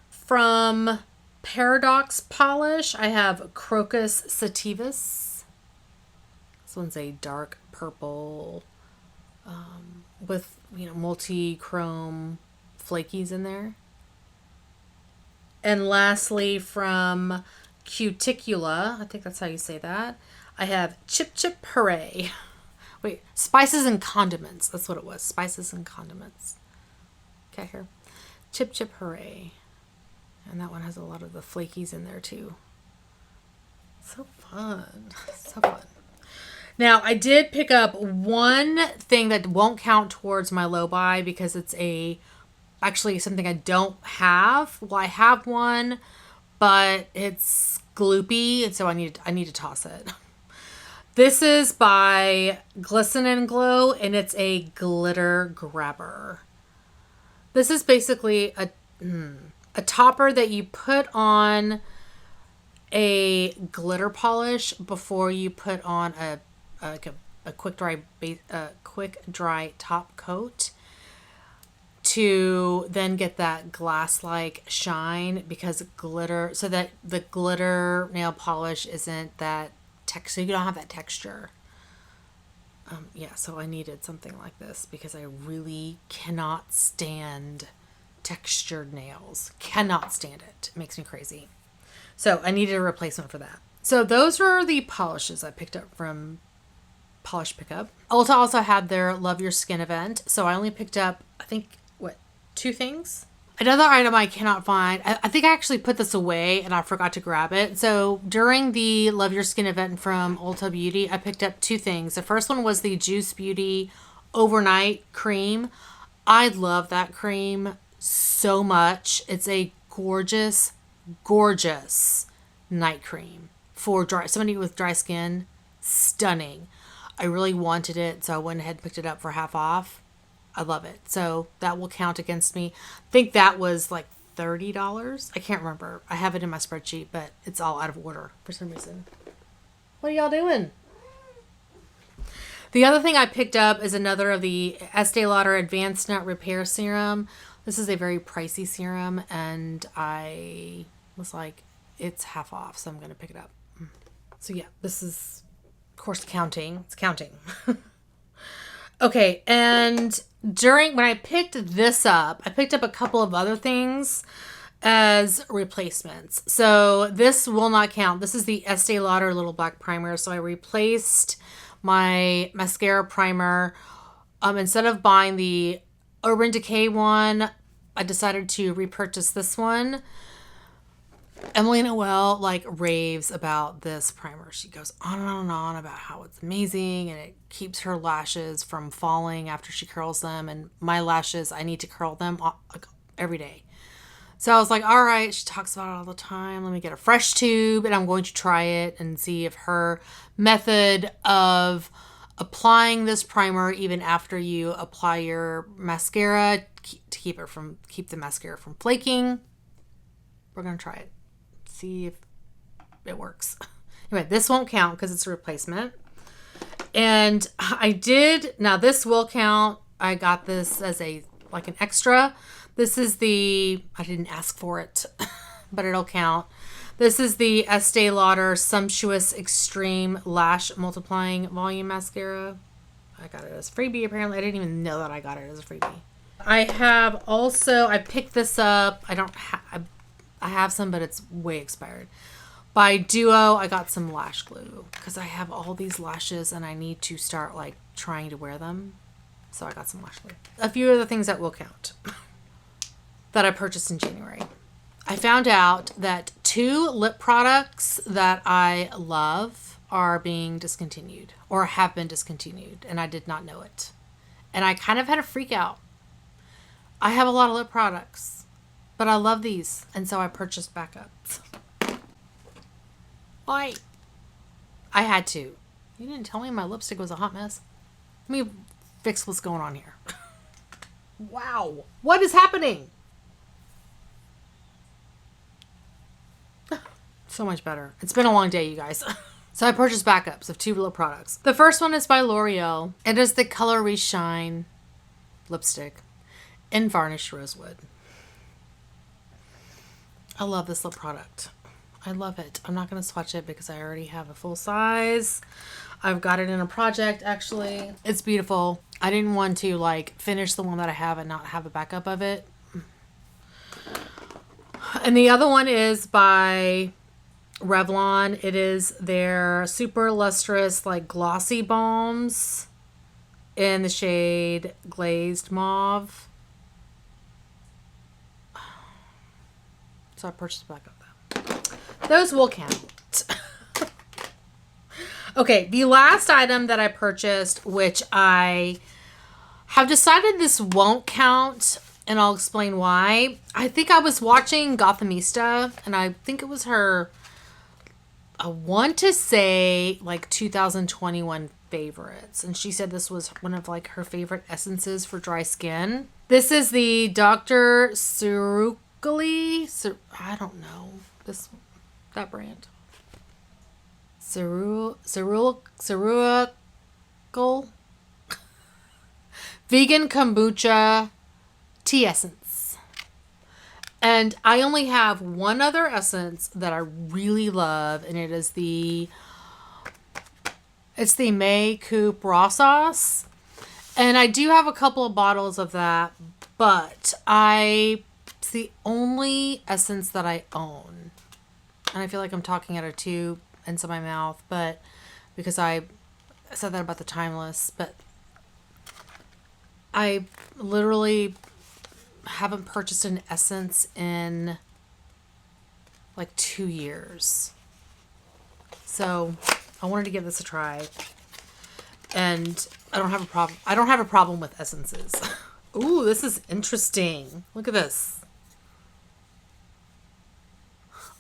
From Paradox Polish, I have Crocus Sativus. This one's a dark purple with, you know, multi-chrome flakies in there. And lastly, from Cuticula, I think that's how you say that, I have Chip Chip Hooray. Wait, Spices and Condiments. That's what it was. Spices and Condiments. Okay, here. Chip Chip Hooray. And that one has a lot of the flakies in there too. So fun. So fun. Now, I did pick up one thing that won't count towards my low buy because it's actually something I don't have. Well, I have one, but it's gloopy, and so I need to toss it. This is by Glisten and Glow, and it's a glitter grabber. This is basically a topper that you put on a glitter polish before you put on a quick dry top coat to then get that glass like shine, because glitter, so that the glitter nail polish isn't that texture, you don't have that texture. Yeah, so I needed something like this because I really cannot stand textured nails. Cannot stand it. It makes me crazy. So I needed a replacement for that. So those were the polishes I picked up from Polish Pickup. Ulta also had their Love Your Skin event. So I only picked up, I think, two things? Another item I cannot find. I think I actually put this away and I forgot to grab it. So during the Love Your Skin event from Ulta Beauty, I picked up two things. The first one was the Juice Beauty Overnight Cream. I love that cream so much. It's a gorgeous, gorgeous night cream for somebody with dry skin. Stunning. I really wanted it, so I went ahead and picked it up for half off. I love it. So that will count against me. I think that was like $30. I can't remember. I have it in my spreadsheet, but it's all out of order for some reason. What are y'all doing? The other thing I picked up is another of the Estee Lauder Advanced Nut Repair Serum. This is a very pricey serum, and I was like, it's half off, so I'm going to pick it up. So yeah, this is, of course, counting. It's counting. Okay, and when I picked this up, I picked up a couple of other things as replacements. So this will not count. This is the Estee Lauder Little Black Primer. So I replaced my mascara primer. Instead of buying the Urban Decay one, I decided to repurchase this one. Emily Noel raves about this primer. She goes on and on and on about how it's amazing and it keeps her lashes from falling after she curls them. And my lashes, I need to curl them every day. So I was like, all right, she talks about it all the time. Let me get a fresh tube and I'm going to try it and see if her method of applying this primer even after you apply your mascara to keep the mascara from flaking. We're going to try it. See if it works. Anyway, this won't count because it's a replacement. And now this will count. I got this as an extra. This is I didn't ask for it, but it'll count. This is the Estee Lauder Sumptuous Extreme Lash Multiplying Volume Mascara. I got it as a freebie, apparently. I didn't even know that I got it as a freebie. I picked this up. I have some, but it's way expired. By Duo, I got some lash glue because I have all these lashes and I need to start trying to wear them. So I got some lash glue. A few of the things that will count that I purchased in January. I found out that 2 lip products that I love are being discontinued or have been discontinued, and I did not know it. And I kind of had a freak out. I have a lot of lip products, but I love these, and so I purchased backups. Why? I had to. You didn't tell me my lipstick was a hot mess. Let me fix what's going on here. Wow. What is happening? So much better. It's been a long day, you guys. So I purchased backups of 2 lip products. The first one is by L'Oreal. It is the Color Reshine lipstick in Varnished Rosewood. I love this lip product. I love it. I'm not going to swatch it because I already have a full size. I've got it in a project, actually. It's beautiful. I didn't want to finish the one that I have and not have a backup of it. And the other one is by Revlon. It is their super lustrous glossy balms in the shade Glazed Mauve. So I purchased a backup of that. Those will count. Okay, the last item that I purchased, which I have decided this won't count, and I'll explain why. I think I was watching Gothamista, and I think it was her, I want to say, like 2021 favorites. And she said this was one of like her favorite essences for dry skin. This is the Dr. Cerukali. I don't know that brand. Cerukal Vegan Kombucha Tea Essence. And I only have one other essence that I really love, and it's the May Coupe Raw Sauce. And I do have a couple of bottles of that, but it's the only essence that I own. And I feel like I'm talking out of two ends of my mouth, but because I said that about the Timeless, but I literally haven't purchased an essence in like 2 years. So I wanted to give this a try. And I don't have a problem. I don't have a problem with essences. Ooh, this is interesting. Look at this.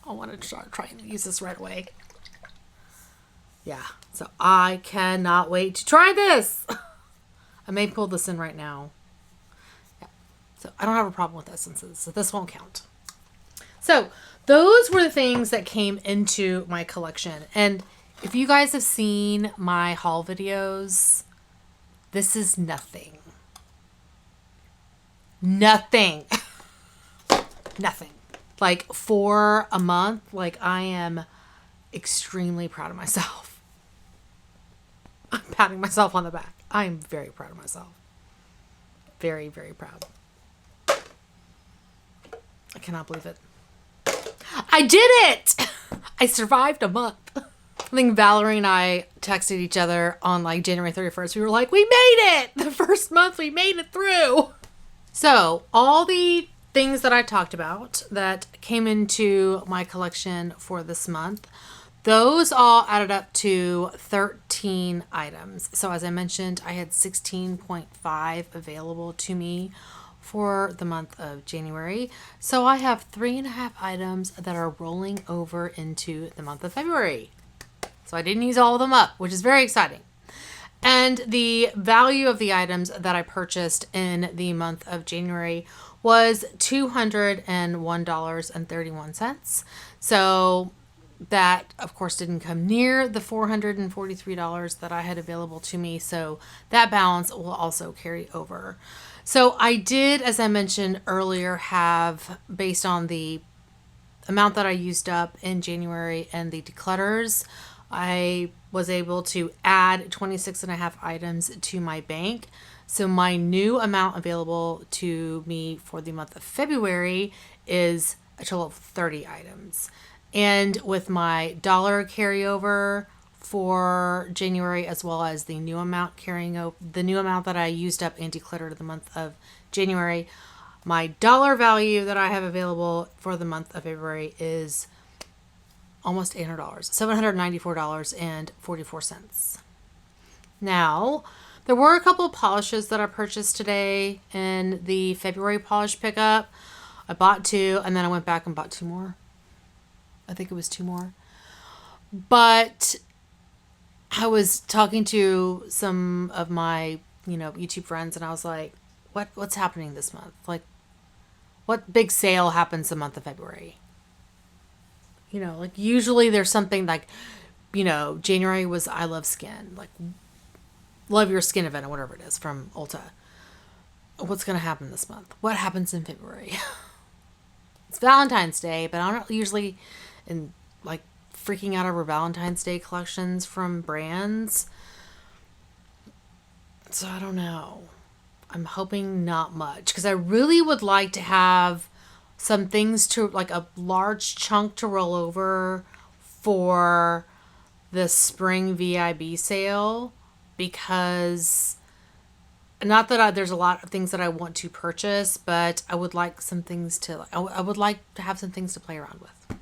I want to start trying to use this right away. Yeah, so I cannot wait to try this. I may pull this in right now. Yeah, so I don't have a problem with essences, so this won't count. So those were the things that came into my collection. And if you guys have seen my haul videos, this is nothing. Nothing. Nothing. Like for a month, like I am extremely proud of myself. I'm patting myself on the back. I am very proud of myself. Very, very proud. I cannot believe it. I did it! I survived a month. I think Valerie and I texted each other on like January 31st. We were like, we made it! The first month we made it through. So all the things that I talked about that came into my collection for this month, those all added up to 13 items. So as I mentioned, I had 16.5 available to me for the month of January. So I have 3.5 items that are rolling over into the month of February. So I didn't use all of them up, which is very exciting. And the value of the items that I purchased in the month of January was $201.31. So that, of course, didn't come near the $443 that I had available to me. So that balance will also carry over. So I did, as I mentioned earlier, have, based on the amount that I used up in January and the declutters, I was able to add 26.5 items to my bank. So my new amount available to me for the month of February is a total of 30 items. And with my dollar carryover for January, as well as the new amount carrying over, the new amount that I used up and decluttered the month of January, my dollar value that I have available for the month of February is almost $800, $794.44. Now, there were a couple of polishes that I purchased today in the February polish pickup. I bought 2, and then I went back and bought 2 more. I think it was 2 more. But I was talking to some of my, YouTube friends, and I was like, what's happening this month? Like, what big sale happens the month of February? Like usually there's something like, January was I Love Skin, like Love Your Skin event or whatever it is from Ulta. What's going to happen this month? What happens in February? It's Valentine's Day, but I'm not usually like freaking out over Valentine's Day collections from brands. So I don't know. I'm hoping not much, because I really would like to have some things to, like a large chunk to roll over for the spring VIB sale, because not that there's a lot of things that I want to purchase, but I would like some things to, I would like to have some things to play around with.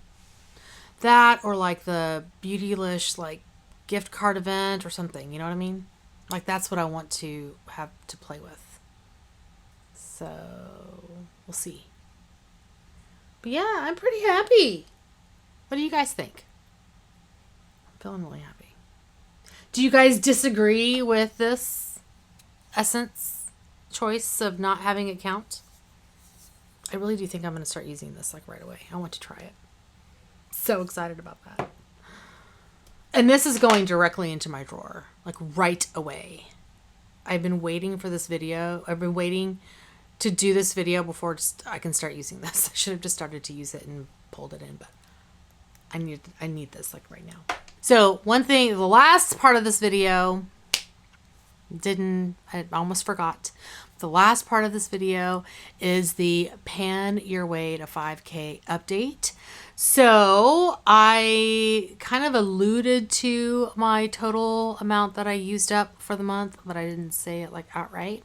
That, or like the Beautylish, like gift card event or something. You know what I mean? Like, that's what I want to have to play with. So we'll see. But yeah, I'm pretty happy. What do you guys think? I'm feeling really happy. Do you guys disagree with this Essence choice of not having it count? I really do think I'm going to start using this like right away. I want to try it. So excited about that. And this is going directly into my drawer, like right away. I've been waiting for this video. I've been waiting to do this video before I can start using this. I should have just started to use it and pulled it in, but I need this like right now. So one thing, the last part of this video, I almost forgot. The last part of this video is the Pan Your Way to 5K update. So I kind of alluded to my total amount that I used up for the month, but I didn't say it like outright.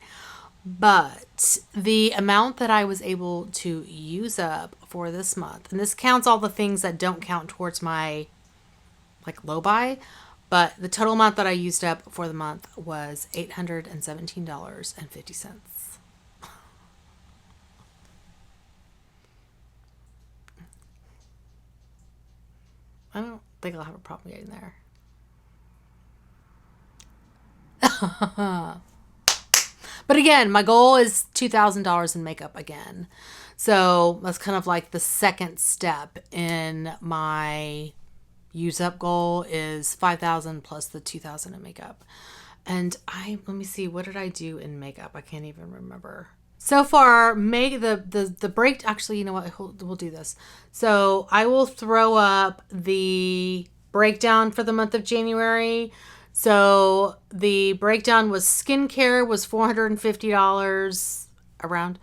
But the amount that I was able to use up for this month, and this counts all the things that don't count towards my like low buy, but the total amount that I used up for the month was $817.50. I don't think I'll have a problem getting there. But again, my goal is $2,000 in makeup again. So that's kind of like the second step in my use up goal is 5,000 plus the 2,000 in makeup. And let me see, what did I do in makeup? I can't even remember. So far, the break, actually, you know what, we'll do this. So I will throw up the breakdown for the month of January. So the breakdown was skincare was $450 around.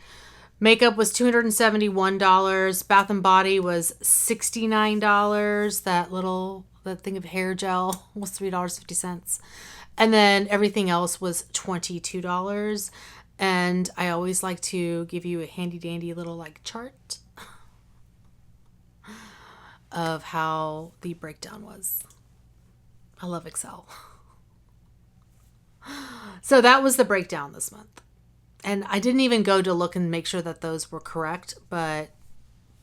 Makeup was $271. Bath and Body was $69. That thing of hair gel was $3.50. And then everything else was $22. And I always like to give you a handy dandy little like chart of how the breakdown was. I love Excel. So that was the breakdown this month. And I didn't even go to look and make sure that those were correct, but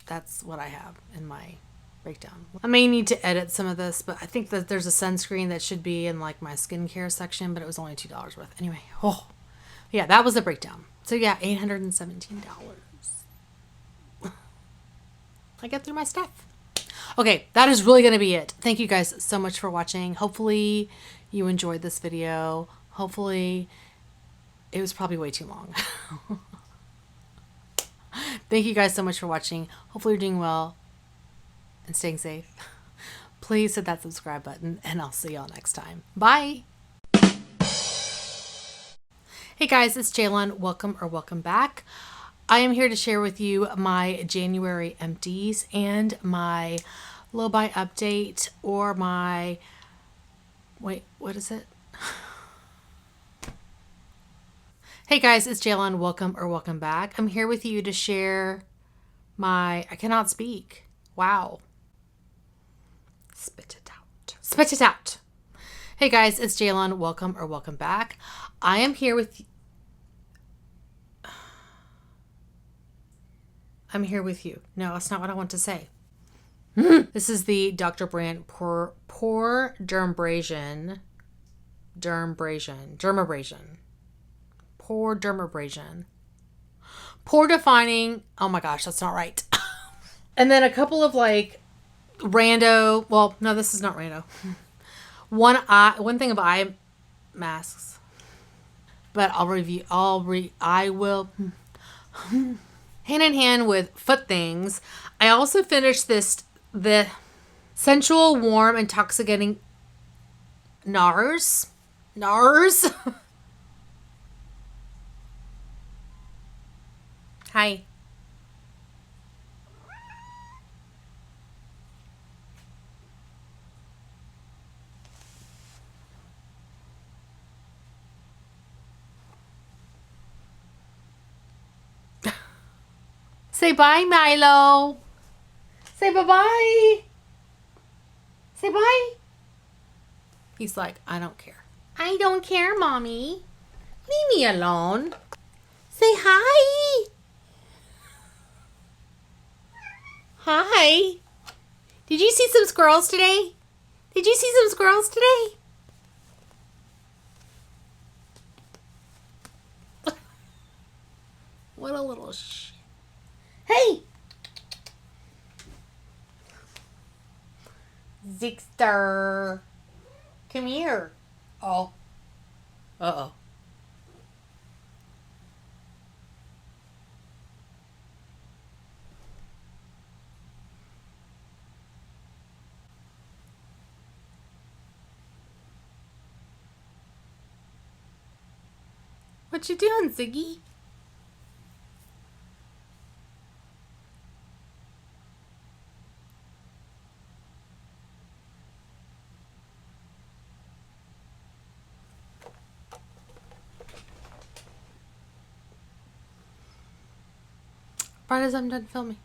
that's what I have in my breakdown. I may need to edit some of this, but I think that there's a sunscreen that should be in like my skincare section, but it was only $2 worth. Anyway, yeah, that was the breakdown. So yeah, $817. I get through my stuff. Okay, that is really going to be it. Thank you guys so much for watching. Hopefully you enjoyed this video. Hopefully it was probably way too long. Thank you guys so much for watching. Hopefully you're doing well and staying safe. Please hit that subscribe button and I'll see y'all next time. Bye. Hey guys, it's Jaylon. Welcome back. I am here to share with you my January empties and my low buy update, or my, wait, what is it? Hey guys, it's Jaylon. Welcome back. I'm here with you to share my, I cannot speak. Wow. Spit it out. Spit it out. Hey guys, it's Jaylon. Welcome back. I am here with, I'm here with you. No, that's not what I want to say. This is the Dr. Brandt Pore Dermabrasion. Pore Dermabrasion. Pore defining. Oh my gosh, that's not right. And then a couple of like rando. Well, no, this is not rando. One thing of eye masks. But I will hand in hand with foot things. I also finished the sensual, warm, intoxicating NARS. Hi. Say bye, Milo. Say bye-bye. Say bye. He's like, I don't care. I don't care, Mommy. Leave me alone. Say hi. Hi. Did you see some squirrels today? Did you see some squirrels today? What a little shit. Hey! Zigster. Come here. Oh. Uh-oh. What you doing, Ziggy? Right as I'm done filming.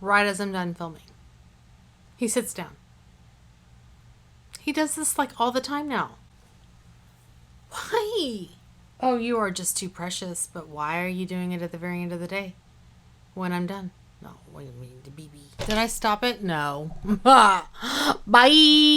Right as I'm done filming. He sits down. He does this like all the time now. Why? Oh, you are just too precious, but why are you doing it at the very end of the day? When I'm done. No, what do you mean, the BB? Did I stop it? No. Bye!